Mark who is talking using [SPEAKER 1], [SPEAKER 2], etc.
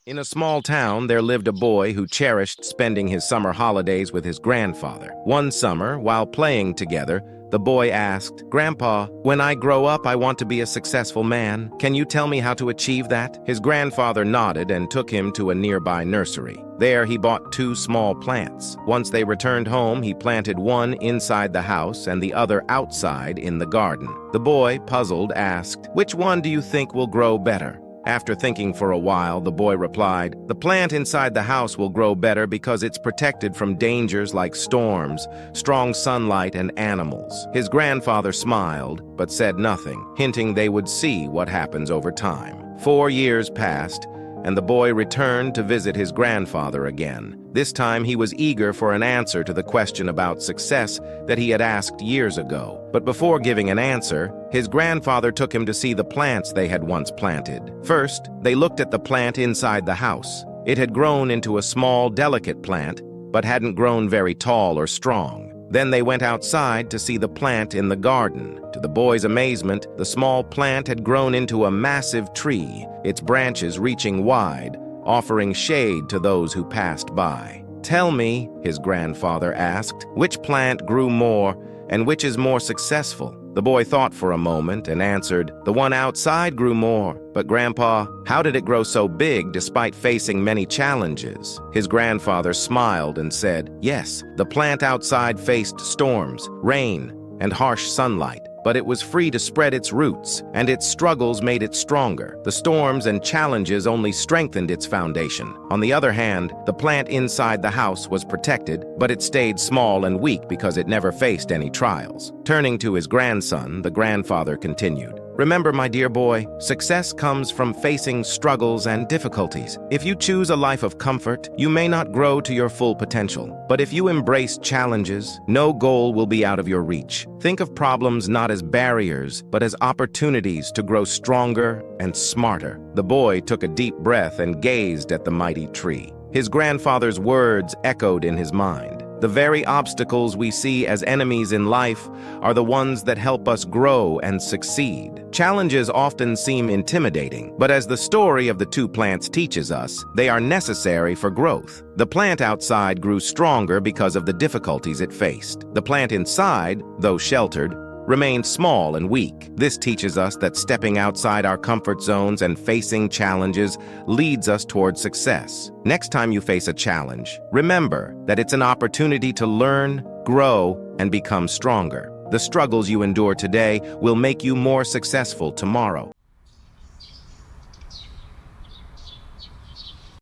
[SPEAKER 1] In a small town, there lived a boy who cherished spending his summer holidays with his grandfather. One summer, while playing together, the boy asked, "Grandpa, when I grow up, I want to be a successful man. Can you tell me how to achieve that?" His grandfather nodded and took him to a nearby nursery. There, he bought 2 small plants. Once they returned home, he planted one inside the house and the other outside in the garden. The boy, puzzled, asked, "Which one do you think will grow better?" After thinking for a while, the boy replied, "The plant inside the house will grow better because it's protected from dangers like storms, strong sunlight, and animals." His grandfather smiled, but said nothing, hinting they would see what happens over time. 4 years passed, and the boy returned to visit his grandfather again. This time he was eager for an answer to the question about success that he had asked years ago. But before giving an answer, his grandfather took him to see the plants they had once planted. First, they looked at the plant inside the house. It had grown into a small, delicate plant, but hadn't grown very tall or strong. Then they went outside to see the plant in the garden. To the boy's amazement, the small plant had grown into a massive tree, its branches reaching wide, offering shade to those who passed by. "Tell me," his grandfather asked, "which plant grew more and which is more successful?" The boy thought for a moment and answered, "The one outside grew more. But Grandpa, how did it grow so big despite facing many challenges?" His grandfather smiled and said, "Yes, the plant outside faced storms, rain, and harsh sunlight. But it was free to spread its roots, and its struggles made it stronger. The storms and challenges only strengthened its foundation. On the other hand, the plant inside the house was protected, but it stayed small and weak because it never faced any trials." Turning to his grandson, the grandfather continued, "Remember, my dear boy, success comes from facing struggles and difficulties. If you choose a life of comfort, you may not grow to your full potential. But if you embrace challenges, no goal will be out of your reach. Think of problems not as barriers, but as opportunities to grow stronger and smarter." The boy took a deep breath and gazed at the mighty tree. His grandfather's words echoed in his mind. The very obstacles we see as enemies in life are the ones that help us grow and succeed. Challenges often seem intimidating, but as the story of the 2 plants teaches us, they are necessary for growth. The plant outside grew stronger because of the difficulties it faced. The plant inside, though sheltered, remained small and weak. This teaches us that stepping outside our comfort zones and facing challenges leads us toward success. Next time you face a challenge, remember that it's an opportunity to learn, grow, and become stronger. The struggles you endure today will make you more successful tomorrow.